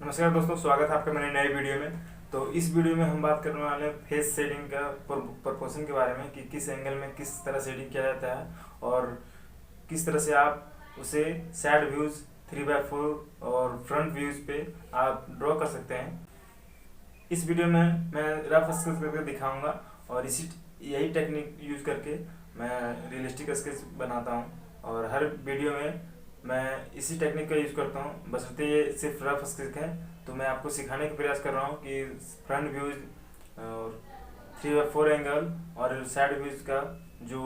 नमस्कार दोस्तों, स्वागत है आपका मेरे नए वीडियो में। तो इस वीडियो में हम बात करने वाले हैं फेस शेडिंग का प्रपोर्शन के बारे में कि किस एंगल में किस तरह शेडिंग किया जाता है और किस तरह से आप उसे सैड व्यूज 3/4 और फ्रंट व्यूज पे आप ड्रॉ कर सकते हैं। इस वीडियो में मैं रफ स्केच करके दिखाऊंगा और यही टेक्निक यूज करके मैं रियलिस्टिक स्केच बनाता हूँ और हर वीडियो में मैं इसी टेक्निक का यूज करता हूँ। बशर्ते ये सिर्फ रफ स्केच है तो मैं आपको सिखाने का प्रयास कर रहा हूँ कि फ्रंट व्यूज और 3/4 एंगल और साइड व्यूज का जो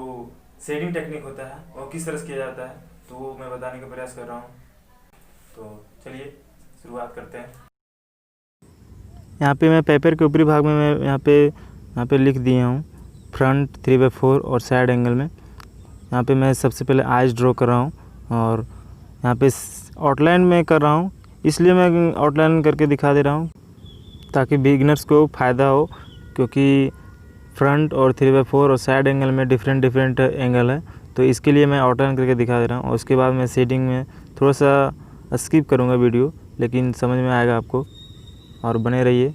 शेडिंग टेक्निक होता है वो किस तरह से किया जाता है, तो वो मैं बताने का प्रयास कर रहा हूँ। तो चलिए शुरुआत करते हैं। यहाँ पे मैं पेपर के ऊपरी भाग में मैं यहाँ पे लिख दिया हूँ फ्रंट 3/4 और साइड एंगल में। यहाँ पे मैं सबसे पहले आइज ड्रॉ कर रहा हूँ और यहाँ पे आउटलाइन में कर रहा हूँ, इसलिए मैं आउटलाइन करके दिखा दे रहा हूँ ताकि बिगिनर्स को फ़ायदा हो, क्योंकि फ्रंट और 3/4 और साइड एंगल में डिफरेंट एंगल है। तो इसके लिए मैं आउटलाइन करके दिखा दे रहा हूँ और उसके बाद मैं शेडिंग में थोड़ा सा स्किप करूँगा वीडियो, लेकिन समझ में आएगा आपको और बने रहिए।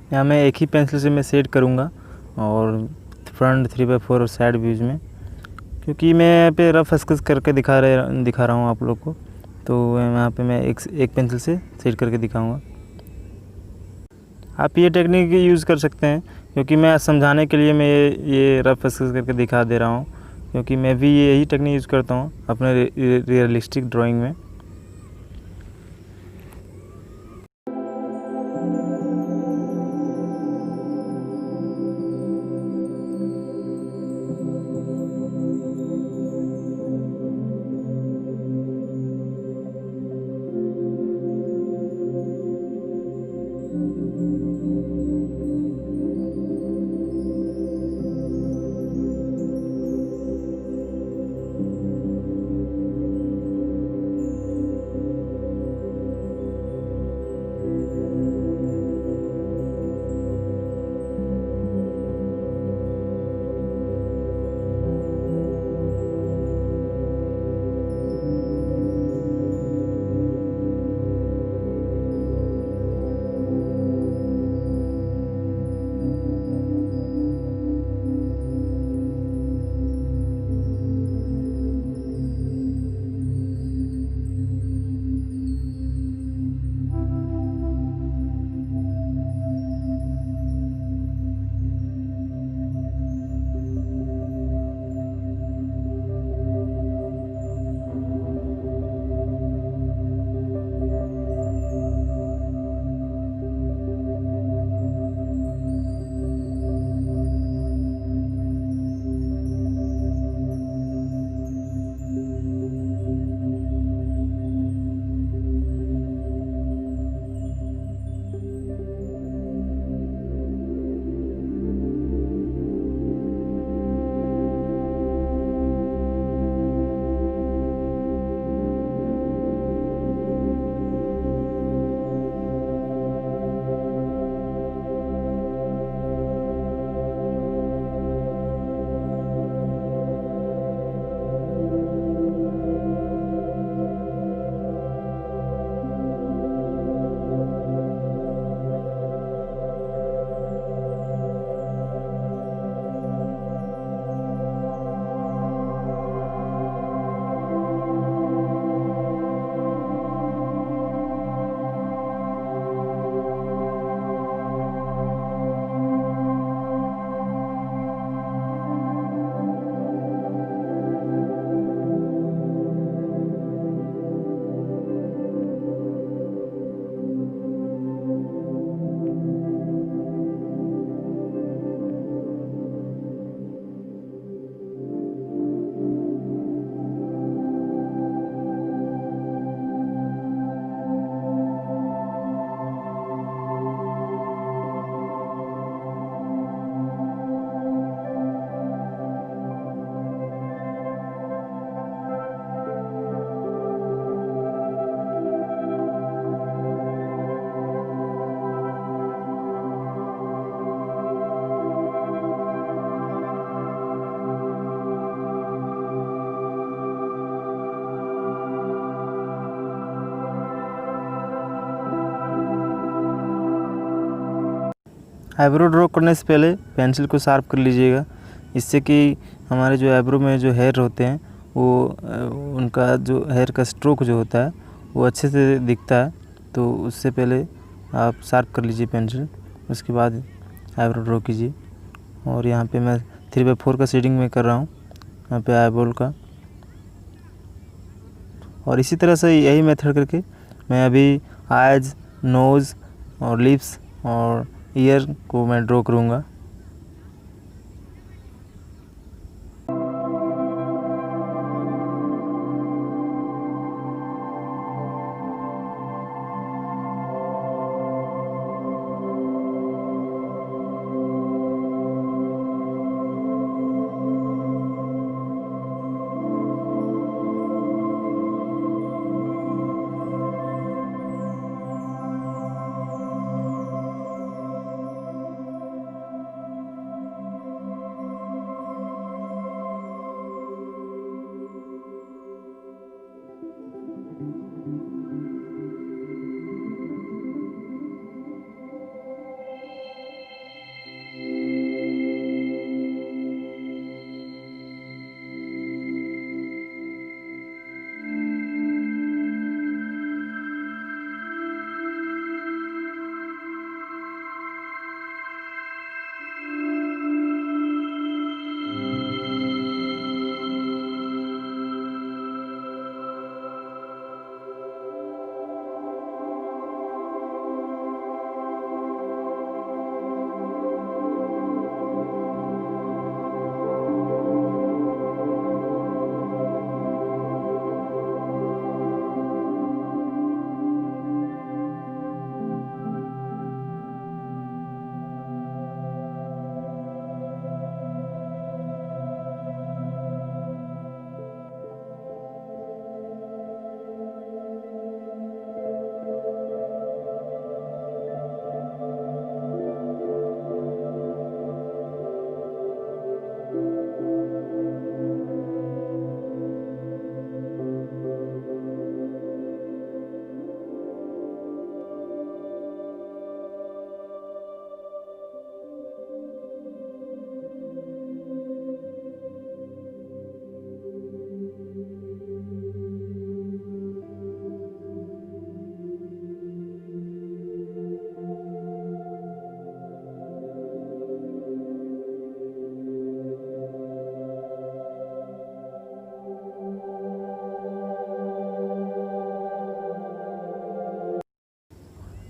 यहाँ मैं एक ही पेंसिल से मैं सेट करूँगा और फ्रंट 3/4 और साइड व्यूज़ में, क्योंकि मैं यहाँ पे रफ स्केच करके दिखा रहा हूँ आप लोग को, तो यहाँ पे मैं एक पेंसिल से सेट करके दिखाऊंगा। आप ये टेक्निक यूज़ कर सकते हैं, क्योंकि मैं समझाने के लिए मैं ये रफ स्केच करके दिखा दे रहा हूँ, क्योंकि मैं भी यही टेक्निक यूज़ करता हूँ अपने रियलिस्टिक ड्राइंग में। आईब्रो ड्रॉ करने से पहले पेंसिल को शार्प कर लीजिएगा, इससे कि हमारे जो आईब्रो में जो हेयर होते हैं वो उनका जो हेयर का स्ट्रोक जो होता है वो अच्छे से दिखता है। तो उससे पहले आप शार्प कर लीजिए पेंसिल, उसके बाद आईब्रो ड्रॉ कीजिए। और यहाँ पे मैं 3/4 का शेडिंग में कर रहा हूँ यहाँ पे आईबॉल का। और इसी तरह से यही मेथड करके मैं अभी आइज, नोज़ और लिप्स और ईयर को मैं ड्रॉ करूँगा।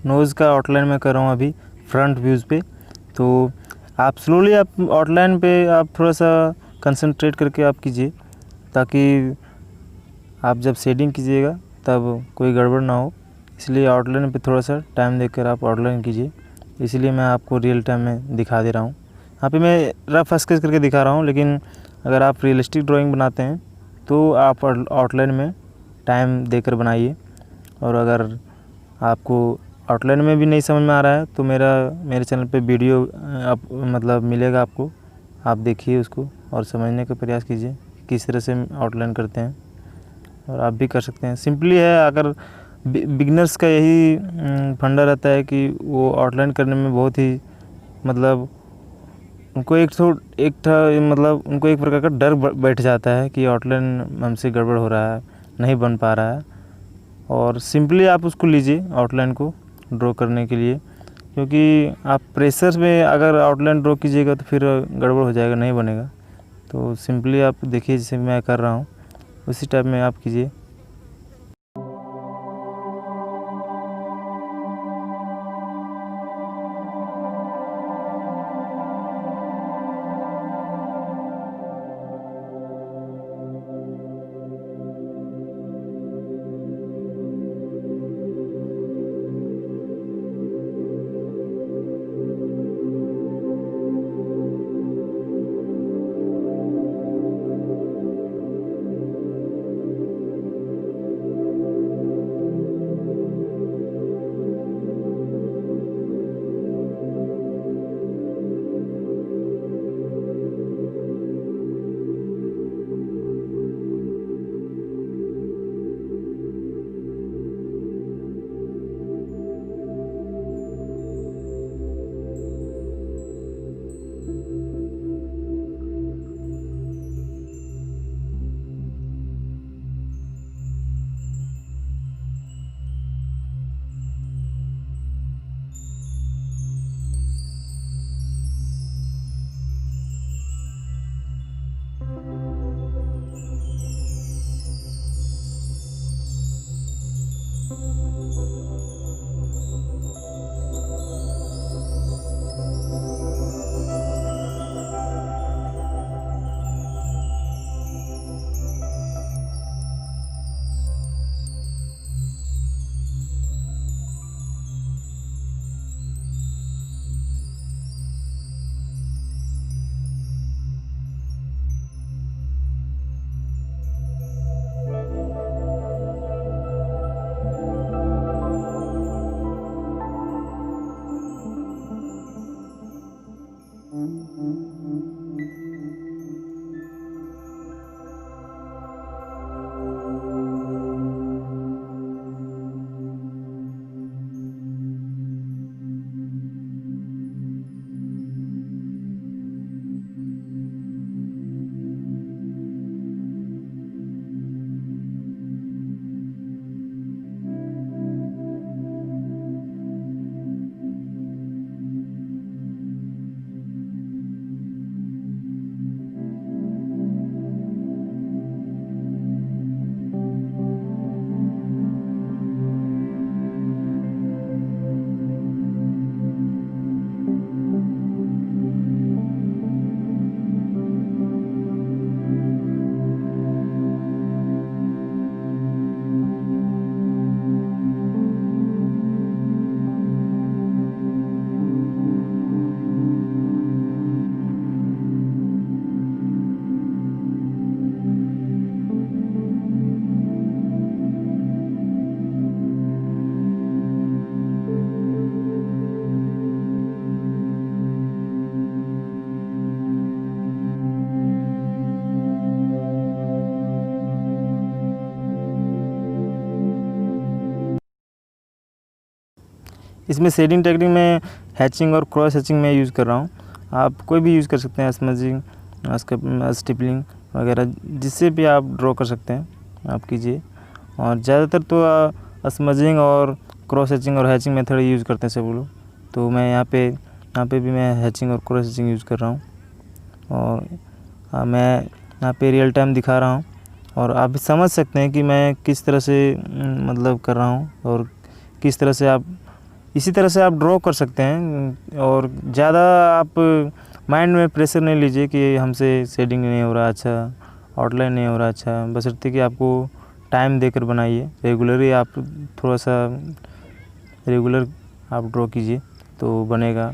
नोज़ का आउटलाइन मैं कर रहा हूँ अभी फ्रंट व्यूज़ पे। तो आप स्लोली आप आउटलाइन पे आप थोड़ा सा कंसंट्रेट करके आप कीजिए, ताकि आप जब शेडिंग कीजिएगा तब कोई गड़बड़ ना हो। इसलिए आउटलाइन पे थोड़ा सा टाइम देकर आप आउटलाइन कीजिए। इसीलिए मैं आपको रियल टाइम में दिखा दे रहा हूँ। यहाँ पे मैं रफ स्केच करके दिखा रहा हूँ, लेकिन अगर आप रियलिस्टिक ड्राइंग बनाते हैं तो आप आउटलाइन में टाइम देकर बनाइए। और अगर आपको आउटलाइन में भी नहीं समझ में आ रहा है तो मेरे चैनल पे वीडियो आप मतलब मिलेगा आपको, आप देखिए उसको और समझने का प्रयास कीजिए किस तरह से आउटलाइन करते हैं, और आप भी कर सकते हैं। सिंपली है, अगर बिगिनर्स का यही फंडा रहता है कि वो आउटलाइन करने में बहुत ही मतलब उनको मतलब उनको एक प्रकार का डर बैठ जाता है कि आउटलाइन हमसे गड़बड़ हो रहा है, नहीं बन पा रहा है। और सिंपली आप उसको लीजिए आउटलाइन को ड्रॉ करने के लिए, क्योंकि आप प्रेशर में अगर आउटलाइन ड्रॉ कीजिएगा तो फिर गड़बड़ हो जाएगा, नहीं बनेगा। तो सिंपली आप देखिए जैसे मैं कर रहा हूँ उसी टाइप में आप कीजिए। इसमें शेडिंग टेक्निक में हैचिंग और क्रॉस हैचिंग में यूज़ कर रहा हूँ। आप कोई भी यूज़ कर सकते हैं, स्मजिंग, स्टिपलिंग वगैरह, जिससे भी आप ड्रॉ कर सकते हैं आप कीजिए। और ज़्यादातर तो स्मजिंग और क्रॉस हैचिंग और हैचिंग मेथड यूज़ करते हैं सब लोग। तो मैं यहाँ पे भी मैं हैचिंग और क्रॉस हैचिंग यूज़ कर रहा हूँ। और मैं यहाँ पे रियल टाइम दिखा रहा हूँ और आप भी समझ सकते हैं कि मैं किस तरह से मतलब कर रहा हूँ और किस तरह से आप इसी तरह से आप ड्रॉ कर सकते हैं। और ज़्यादा आप माइंड में प्रेशर नहीं लीजिए कि हमसे शेडिंग नहीं हो रहा अच्छा, आउटलाइन नहीं हो रहा अच्छा, बशर्ते कि आपको टाइम देकर बनाइए। रेगुलरली आप थोड़ा सा रेगुलर आप ड्रॉ कीजिए तो बनेगा।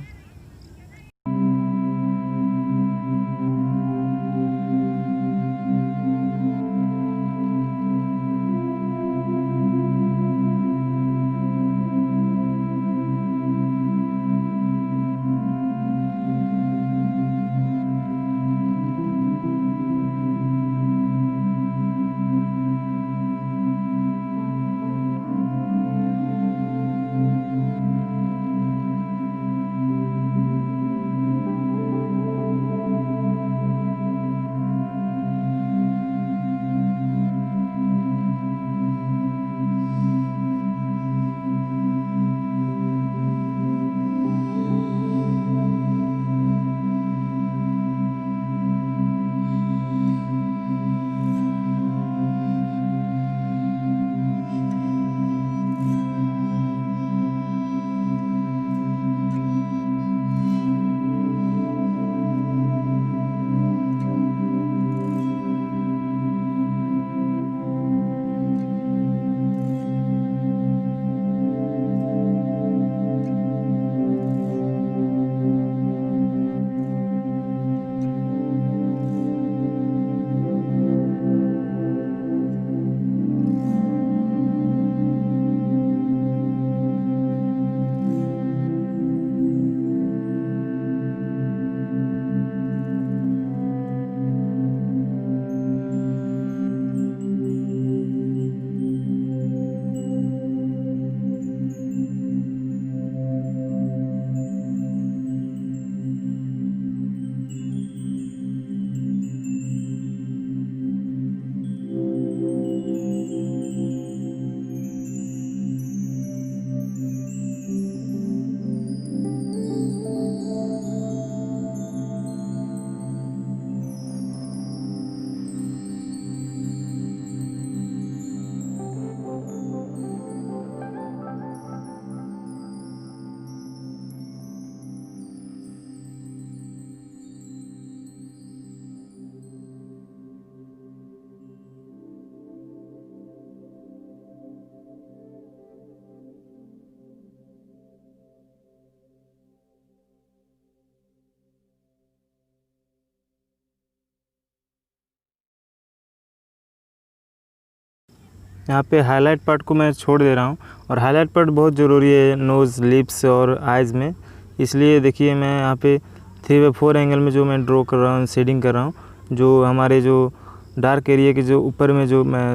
यहाँ पे हाईलाइट पार्ट को मैं छोड़ दे रहा हूँ, और हाईलाइट पार्ट बहुत ज़रूरी है नोज़, लिप्स और आइज़ में। इसलिए देखिए मैं यहाँ पे 3/4 एंगल में जो मैं ड्रॉ कर रहा हूँ, शेडिंग कर रहा हूँ, जो हमारे जो डार्क एरिया के जो ऊपर में जो मैं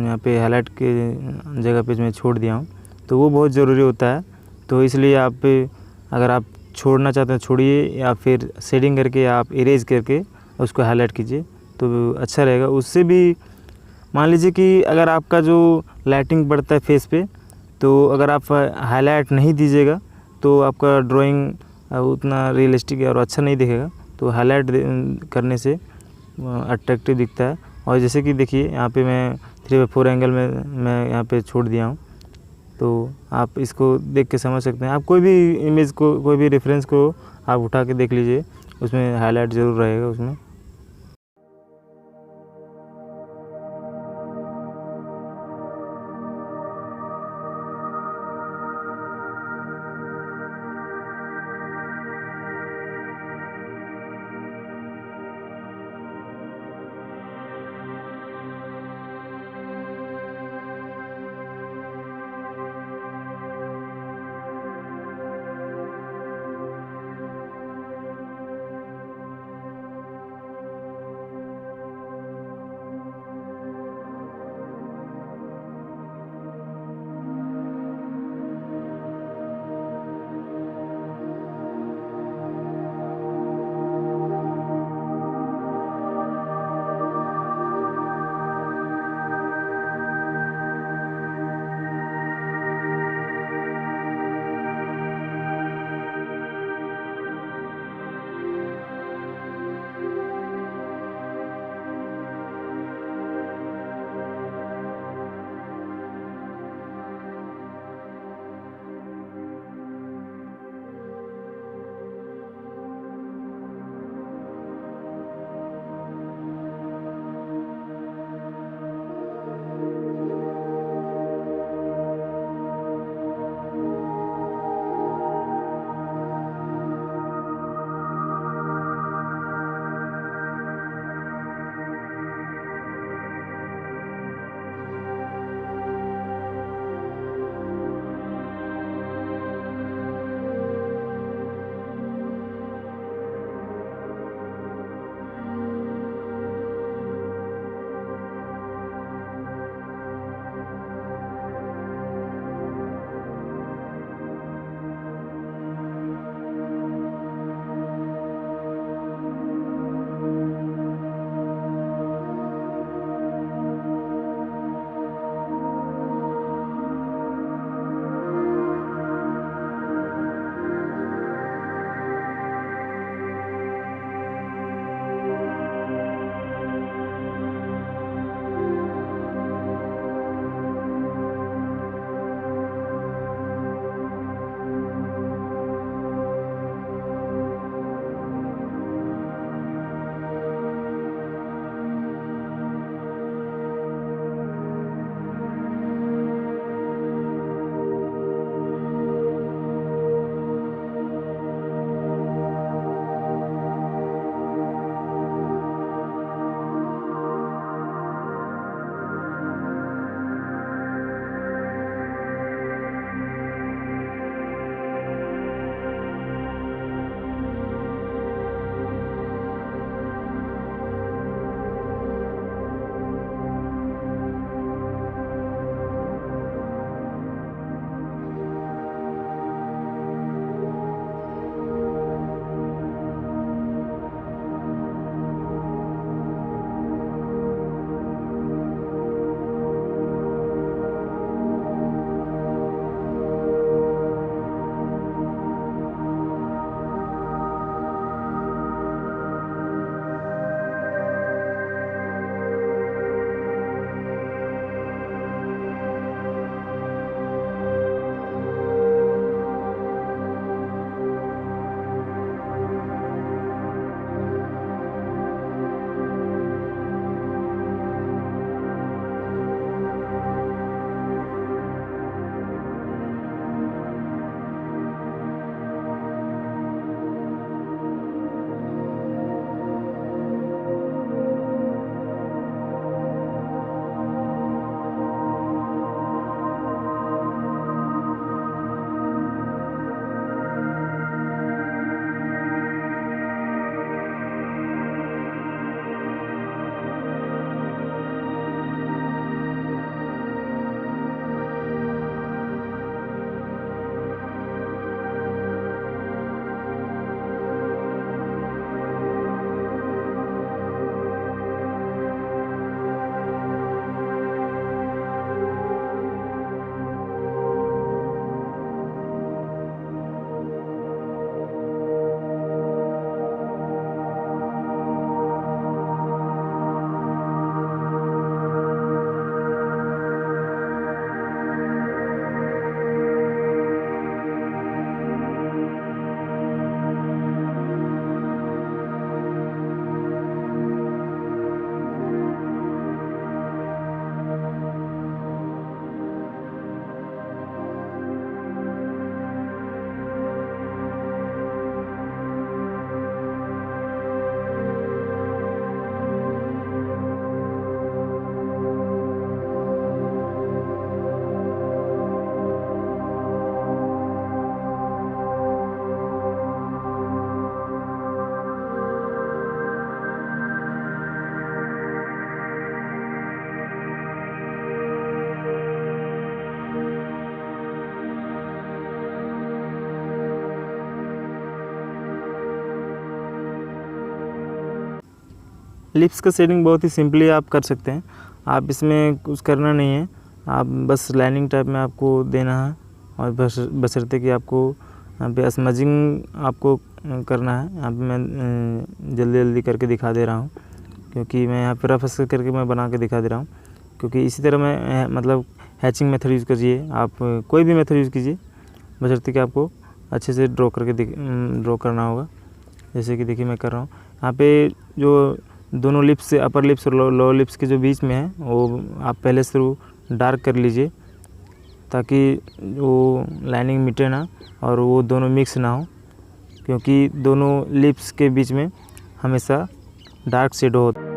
यहाँ पे हाईलाइट के जगह पे मैं छोड़ दिया हूँ, तो वो बहुत ज़रूरी होता है। तो इसलिए आप अगर आप छोड़ना चाहते हैं छोड़िए, या फिर शेडिंग करके आप इरेज करके उसको हाईलाइट कीजिए तो अच्छा रहेगा। उससे भी मान लीजिए कि अगर आपका जो लाइटिंग बढ़ता है फेस पे, तो अगर आप हाईलाइट नहीं दीजिएगा तो आपका ड्राइंग उतना रियलिस्टिक और अच्छा नहीं दिखेगा। तो हाईलाइट करने से अट्रैक्टिव दिखता है। और जैसे कि देखिए यहाँ पे मैं 3/4 एंगल में मैं यहाँ पे छोड़ दिया हूँ, तो आप इसको देख के समझ सकते हैं। आप कोई भी इमेज को, कोई भी रेफरेंस को आप उठा के देख लीजिए, उसमें हाईलाइट ज़रूर रहेगा उसमें। लिप्स का शेडिंग बहुत ही सिंपली आप कर सकते हैं। आप इसमें कुछ करना नहीं है, आप बस लाइनिंग टाइप में आपको देना है और बशर्ते कि आपको यहाँ पे स्मजिंग आपको करना है। यहाँ पे मैं जल्दी जल्दी करके दिखा दे रहा हूँ, क्योंकि मैं यहाँ पे रफ करके मैं बना के दिखा दे रहा हूँ। क्योंकि इसी तरह मैं मतलब हैचिंग मेथड यूज़ करिए, आप कोई भी मेथड यूज़ कीजिए, बशर्ते कि आपको अच्छे से ड्रॉ करना होगा। जैसे कि देखिए मैं कर रहा हूँ। यहाँ पे जो दोनों लिप्स, अपर लिप्स और लोअर लिप्स के जो बीच में है, वो आप पहले से डार्क कर लीजिए, ताकि वो लाइनिंग मिटे ना और वो दोनों मिक्स ना हो, क्योंकि दोनों लिप्स के बीच में हमेशा डार्क शेडो होता है।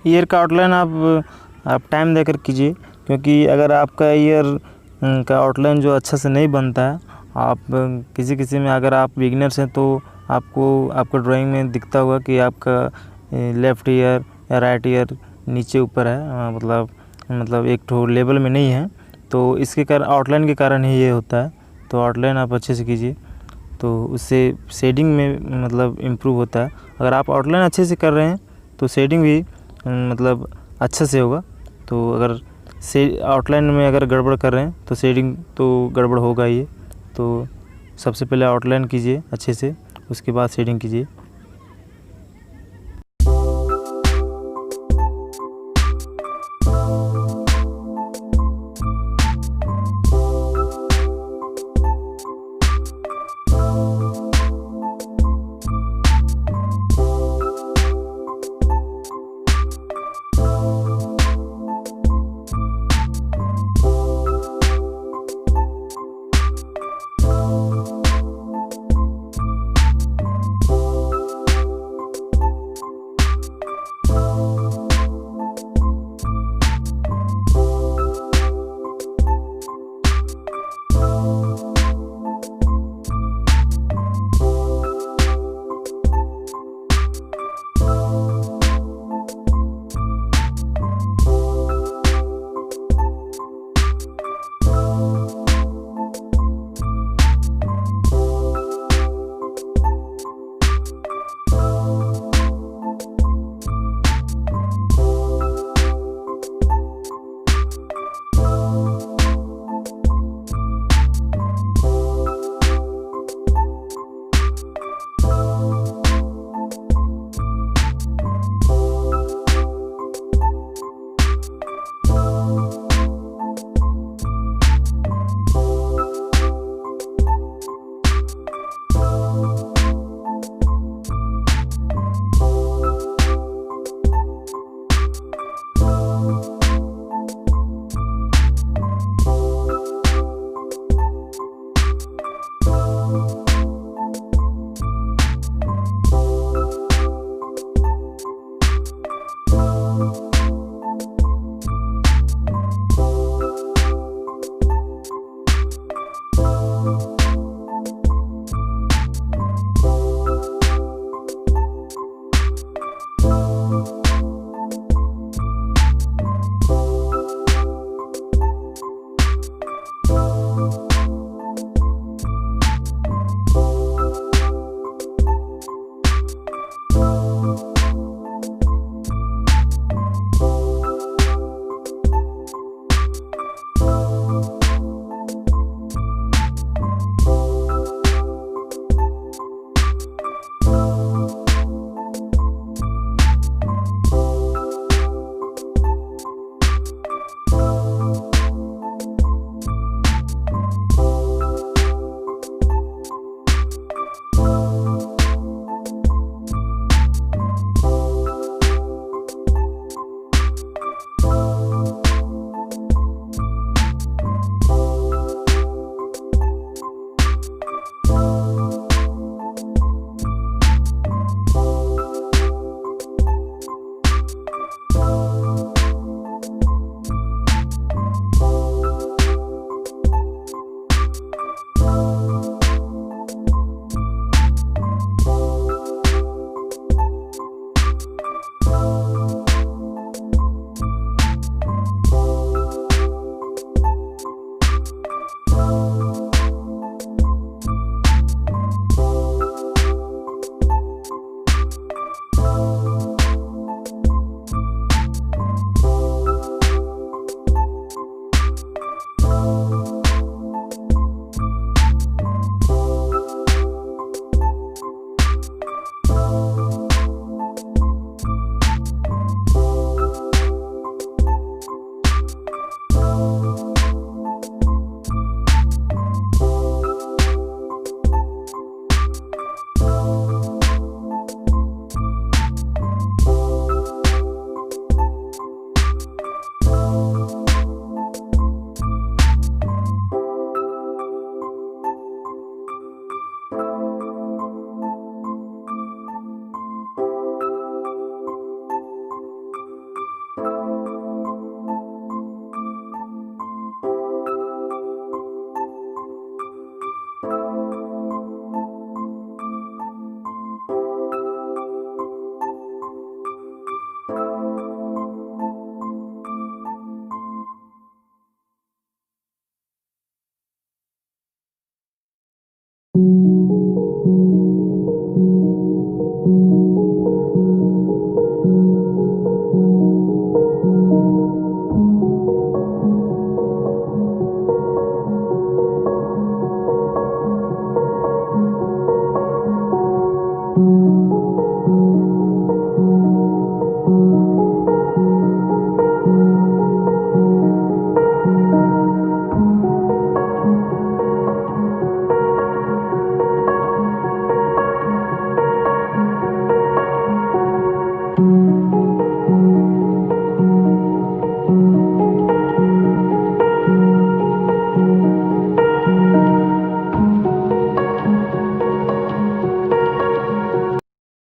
ईयर का आउटलाइन आप टाइम देकर कीजिए, क्योंकि अगर आपका ईयर का आउटलाइन जो अच्छा से नहीं बनता है, आप किसी में अगर आप बिगिनर्स हैं तो आपको आपका ड्राइंग में दिखता होगा कि आपका लेफ़्ट ईयर या राइट ईयर नीचे ऊपर है, मतलब एक ठो लेवल में नहीं है। तो इसके कारण आउटलाइन के कारण ही ये होता है। तो आउटलाइन आप अच्छे से कीजिए, तो उससे शेडिंग में मतलब इम्प्रूव होता है। अगर आप आउटलाइन अच्छे से कर रहे हैं तो शेडिंग भी मतलब अच्छे से होगा। तो अगर से आउटलाइन में अगर गड़बड़ कर रहे हैं तो शेडिंग तो गड़बड़ होगा ही। तो सबसे पहले आउटलाइन कीजिए अच्छे से, उसके बाद शेडिंग कीजिए। Thank you.